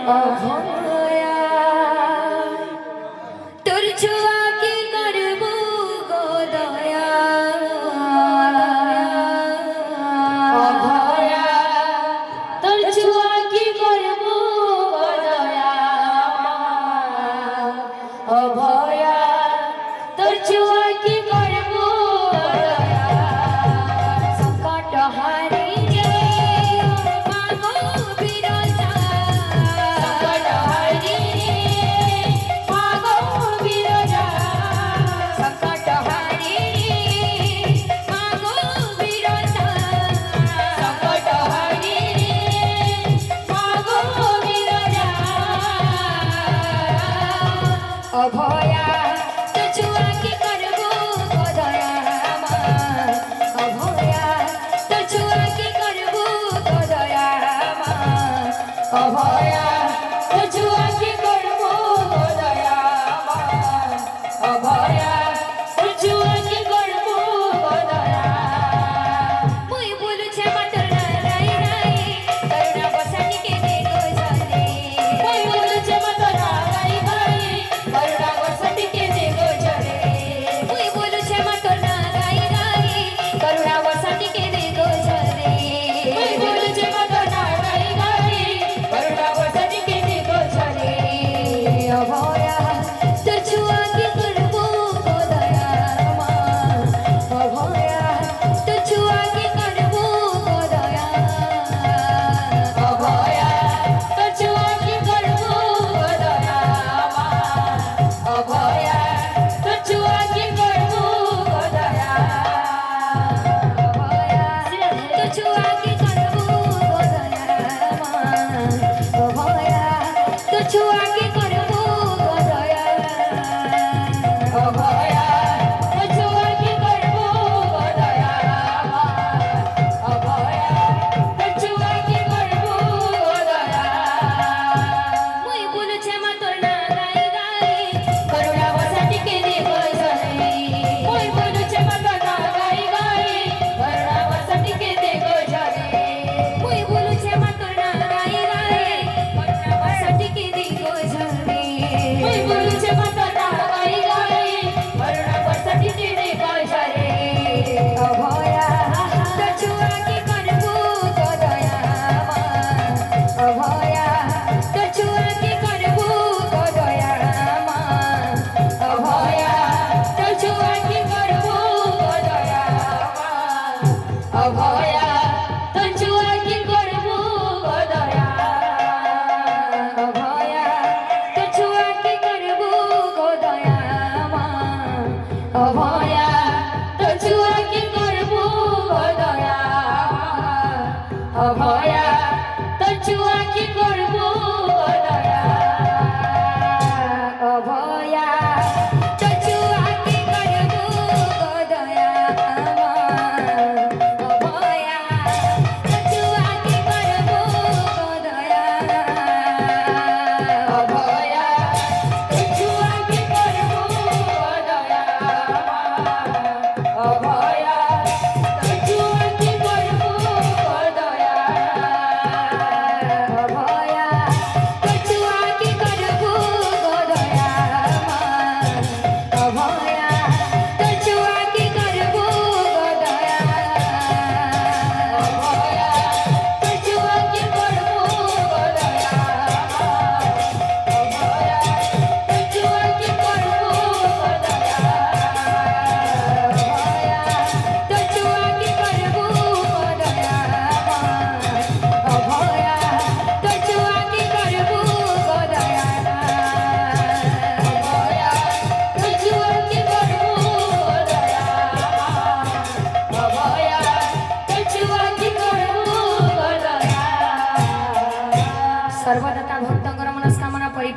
অভয়া তোর ছোঁয়া কি করব গো দয়া অভয়া তোর ছোঁয়া কি করব গো দয়া অভয়া তোর ছোঁয়া কি করব দয়া সংকট হারি রে মাগো বিরজা সংকট হারি রে মাগো বিরজা সংকট হারি রে মাগো বিরজা সংকট হারি রে মাগো বিরজা অভয়া তোর ছোঁয়া কি করব গো দয়া আমার অভয়া তোর ছোঁয়া কি করব গো দয়া আমার অভয়া তোর ছোঁয়া কি করব গো দয়া আমার অভয়া তোর ছোঁয়া কি করব গো দয়া মুই বলছে মাতর রাই রাই করুণা বসানিকে দে গো জলে মুই বলছে মাতর রাই রাই করুণা বসানিকে দে গো জলে মুই বলছে মাতর রাই রাই করুণা বসানিকে দে গো জলে মুই বলছে মাতর রাই রাই করুণা বসানিকে দে গো জলে অভয়া তোর ছোঁয়া কি করব গো দয়া আমার অভয়া তোর ছোঁয়া কি করব গো দয়া অভয়া তোর ছোঁয়া কি করব গো দয়া আমার অভয়া তোর ছোঁয়া কি করব গো দয়া অভয়া তোর ছোঁয়া কি করব গো দয়া আমার অভয়া তোর ছোঁয়া কি করব গো দয়া অভয়া তোর ছোঁয়া কি করব গো দয়া আমার অভয়া তোর ছোঁয়া কি করব গো দয়া মুই বলছে মা তোর না গাই গাই করুণা বসাটিকে দে গো জলে মুই বলছে মা তোর না গাই গাই করুণা বসাটিকে দে গো জলে মুই বলছে মা তোর না গাই গাই করুণা বসাটিকে দে গো জলে মুই বলছে মা তোর না গাই গাই করুণা বসাটিকে দে গো জলে অভয়া তোর ছোঁয়া কি করব গো দয়া আমার অভয়া তোর ছোঁয়া কি করব গো দয়া আমার অভয়া তোর ছোঁয়া কি করব গো দয়া আমার অভয়া তোর ছোঁয়া কি করব গো দয়া অভয়া তোর ছোঁয়া কি করব গো দয়া আমার অভয়া তোর ছোঁয়া কি করব গো দয়া আমার অভয়া তোর ছোঁয়া কি করব গো দয়া অভয়া তোর ছোঁয়া কি করব গো দয়া আমার অভয়া তোর ছোঁয়া কি করব গো দয়া অভয়া তোর ছোঁয়া কি করব গো দয়া আমার অভয়া তোর ছোঁয়া কি করব গো দয়া অভয়া তোর ছোঁয়া কি করব গো দয়া আমার অভয়া তোর ছোঁয়া কি করব গো দয়া অভয়া তোর ছোঁয়া কি করব গো দয়া অভয়া তোর ছোঁয়া কি করব গো দয়া অভয়া তোর ছোঁয়া কি করব গো দয়া অভয়া তোর ছোঁয়া কি করব গো দয়া অভয়া তোর ছোঁয়া কি করব গো দয়া অভয়া তোর ছোঁয়া কি করব গো দয়া সর্বদাতা ভক্তঙ্গর